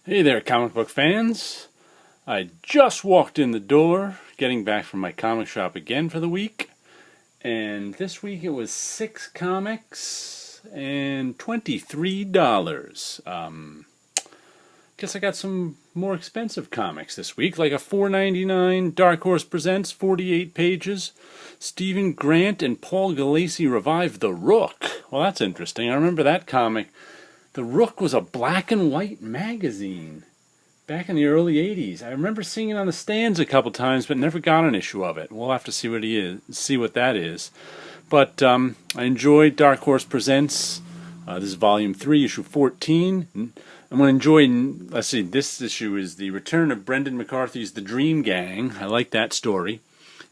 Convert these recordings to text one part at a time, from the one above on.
Hey there, comic book fans. I just walked in the door, getting back from my comic shop again for the week. And this week it was 6 comics and $23. Guess I got some more expensive comics this week, like a $4.99 Dark Horse Presents, 48 pages. Stephen Grant and Paul Galassi revive The Rook. Well, that's interesting. I remember that comic. The Rook was a black and white magazine back in the early 80s. I remember seeing it on the stands a couple times, but never got an issue of it. We'll have to see what that is. But I enjoyed Dark Horse Presents. This is Volume 3, Issue 14. I'm going to enjoy, let's see, this issue is the return of Brendan McCarthy's The Dream Gang. I like that story.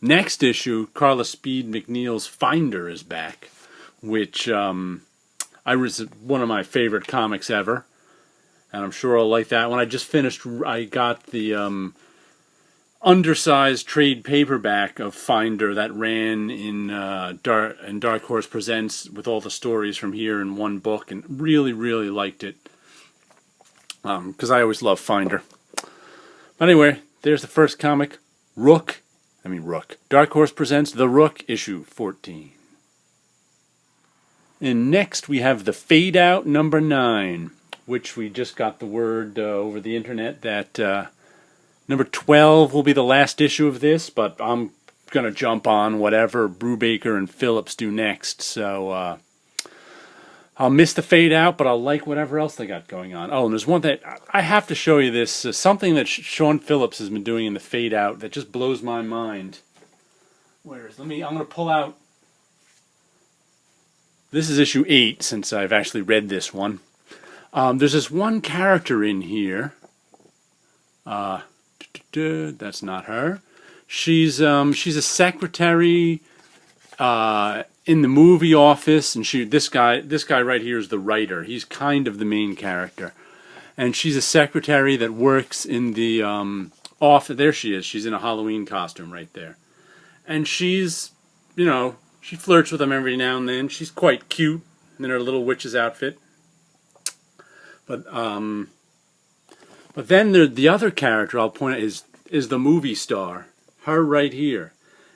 Next issue, Carla Speed McNeil's Finder is back, which I was one of my favorite comics ever, and I'm sure I'll like that one. I just finished, I got the undersized trade paperback of Finder that ran in Dark Horse Presents with all the stories from here in one book, and really, really liked it, because I always love Finder. But anyway, there's the first comic, Rook. Dark Horse Presents The Rook, issue 14. And next we have the Fade Out number 9, which we just got the word over the internet that number 12 will be the last issue of this, but I'm going to jump on whatever Brubaker and Phillips do next. So I'll miss the Fade Out, but I'll like whatever else they got going on. Oh, and there's one thing, I have to show you this, something that Sean Phillips has been doing in the Fade Out that just blows my mind. I'm going to pull out. This is issue 8, since I've actually read this one. There's this one character in here. That's not her. She's a secretary in the movie office, and this guy right here is the writer. He's kind of the main character, and she's a secretary that works in the office. There she is. She's in a Halloween costume right there, and she's, she flirts with him every now and then. She's quite cute in her little witch's outfit. But then the other character I'll point out is the movie star. Her right here.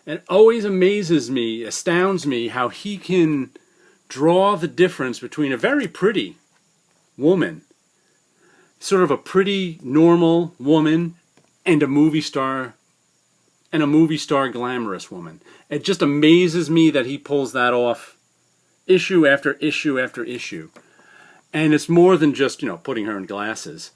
And it always amazes me, astounds me, how he can draw the difference between a very pretty woman, sort of a pretty normal woman, and a movie star glamorous woman. It just amazes me that he pulls that off issue after issue after issue. And it's more than just, putting her in glasses.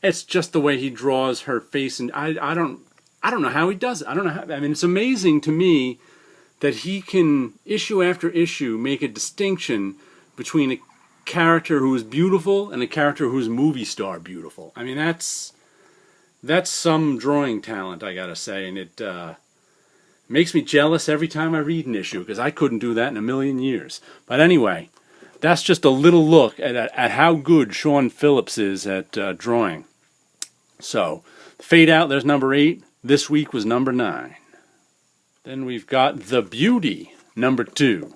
It's just the way he draws her face, and I don't know how he does it. It's amazing to me that he can, issue after issue, make a distinction between a character who is beautiful and a character who's movie star beautiful. That's some drawing talent, I gotta say, and it makes me jealous every time I read an issue, because I couldn't do that in a million years. But anyway, that's just a little look at how good Sean Phillips is at drawing. So, Fade Out, there's number 8. This week was number 9. Then we've got The Beauty, number 2.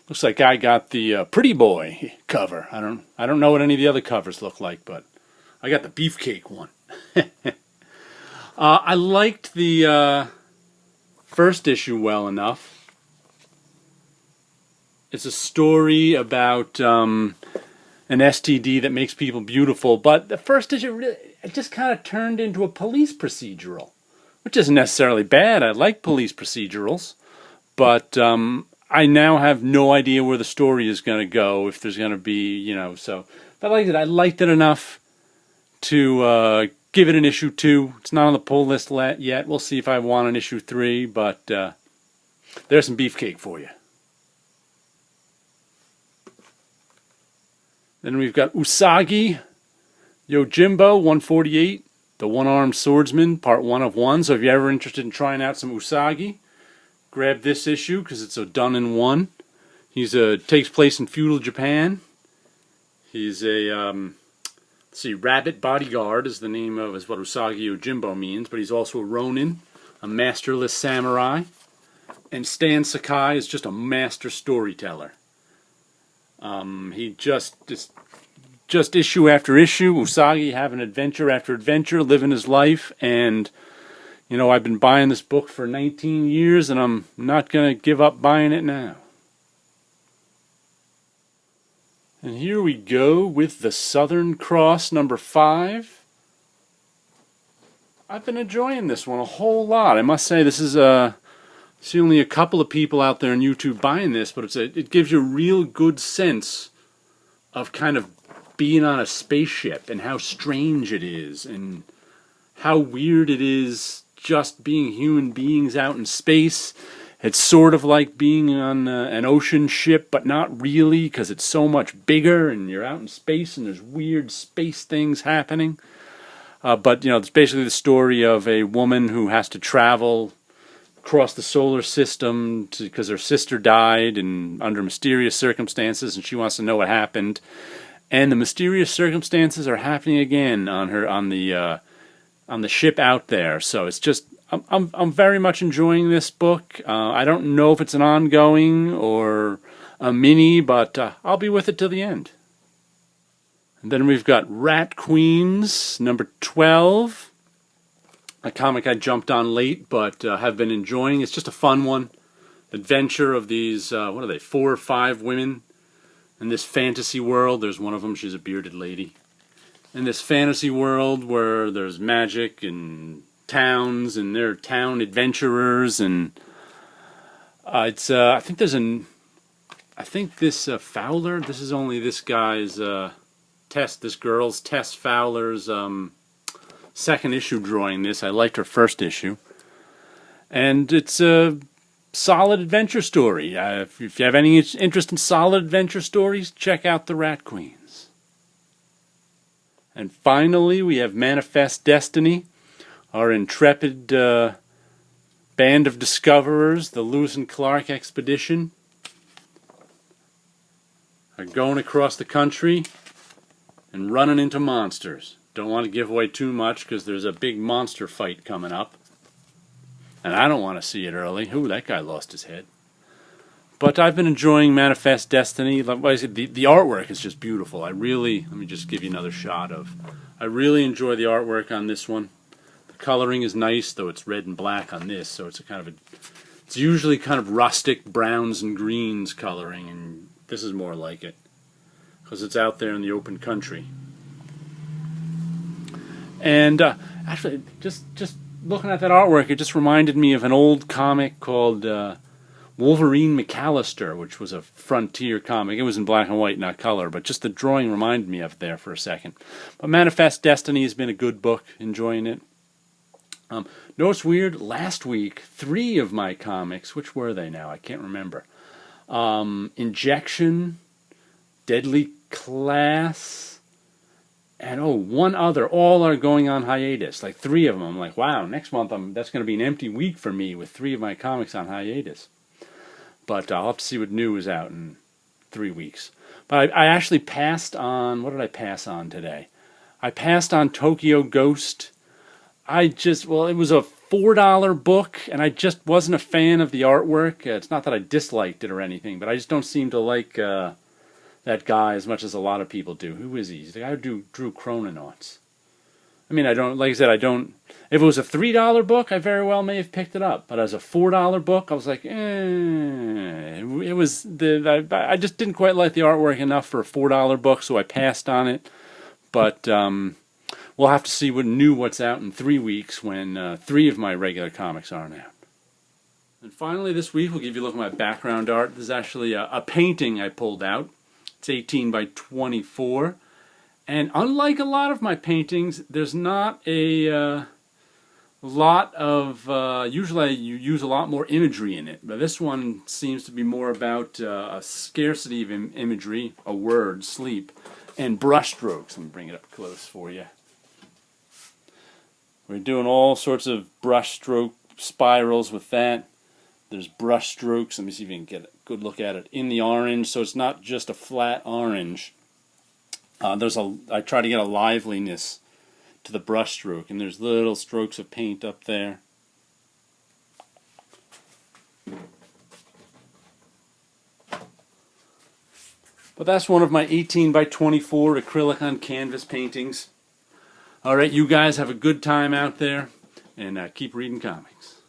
Looks like I got the Pretty Boy cover. I don't know what any of the other covers look like, but I got the Beefcake one. I liked the first issue well enough. It's a story about an STD that makes people beautiful, but the first issue, it just kind of turned into a police procedural, which isn't necessarily bad. I like police procedurals, but I now have no idea where the story is going to go, if there's going to be, so. But like I said, I liked it enough to give it an issue 2. It's not on the pull list yet. We'll see if I want an issue 3, but there's some beefcake for you. Then we've got Usagi, Yojimbo, 148, The One-Armed Swordsman, Part 1 of 1. So if you're ever interested in trying out some Usagi, grab this issue, because it's a done in one. He's takes place in feudal Japan. He's a rabbit bodyguard is what Usagi Yojimbo means, but he's also a ronin, a masterless samurai. And Stan Sakai is just a master storyteller. He just just issue after issue. Usagi having adventure after adventure, living his life. And, you know, I've been buying this book for 19 years, and I'm not going to give up buying it now. And here we go with the Southern Cross number 5. I've been enjoying this one a whole lot. I must say, this is see only a couple of people out there on YouTube buying this, but it gives you a real good sense of kind of being on a spaceship and how strange it is and how weird it is just being human beings out in space. It's sort of like being on an ocean ship, but not really, because it's so much bigger and you're out in space and there's weird space things happening. But, you know, it's basically the story of a woman who has to travel across the solar system because her sister died and under mysterious circumstances, and she wants to know what happened. And the mysterious circumstances are happening again on the ship out there. So it's just I'm very much enjoying this book. I don't know if it's an ongoing or a mini, but I'll be with it till the end. And then we've got Rat Queens, number 12. A comic I jumped on late, but have been enjoying. It's just a fun one. Adventure of these, 4 or 5 women in this fantasy world. There's one of them, she's a bearded lady. In this fantasy world where there's magic and towns, and they're town adventurers, and I think this Fowler, this is only this guy's... this girl's, Tess Fowler's second issue drawing this. I liked her first issue. And it's a solid adventure story. If you have any interest in solid adventure stories, check out the Rat Queens. And finally, we have Manifest Destiny, our intrepid band of discoverers, the Lewis and Clark expedition, are going across the country and running into monsters. Don't want to give away too much because there's a big monster fight coming up. And I don't want to see it early. Ooh, that guy lost his head. But I've been enjoying Manifest Destiny. Like I said, the artwork is just beautiful. let me just give you another shot of... I really enjoy the artwork on this one. The coloring is nice, though it's red and black on this, so it's it's usually kind of rustic browns and greens coloring, and this is more like it, because it's out there in the open country. And actually, just looking at that artwork, it just reminded me of an old comic called Wolverine McAllister, which was a Frontier comic. It was in black and white, not color, but just the drawing reminded me of it there for a second. But Manifest Destiny has been a good book, enjoying it. Know what's weird? Last week, 3 of my comics, which were they now? I can't remember. Injection, Deadly Class, and one other. All are going on hiatus. Like 3 of them. I'm like, wow, next month that's going to be an empty week for me with 3 of my comics on hiatus. But I'll have to see what new is out in 3 weeks. But I actually passed on... What did I pass on today? I passed on Tokyo Ghost. it was a $4 book, and I just wasn't a fan of the artwork. It's not that I disliked it or anything, but I just don't seem to like that guy as much as a lot of people do. Who is he? He's the guy who drew Chrononauts. I mean, I don't... If it was a $3 book, I very well may have picked it up. But as a $4 book, I was like, I just didn't quite like the artwork enough for a $4 book, so I passed on it. But we'll have to see what's out in 3 weeks when 3 of my regular comics aren't out. And finally, this week, we'll give you a look at my background art. This is actually a painting I pulled out. It's 18 by 24. And unlike a lot of my paintings, there's not a lot of... usually you use a lot more imagery in it, but this one seems to be more about a scarcity of imagery, a word, sleep, and brush strokes. Let me bring it up close for you. We're doing all sorts of brush stroke spirals with that. There's brush strokes. Let me see if you can get a good look at it in the orange, so it's not just a flat orange. I try to get a liveliness to the brush stroke, and there's little strokes of paint up there. But that's one of my 18 by 24 acrylic on canvas paintings. Alright, you guys have a good time out there, and keep reading comics.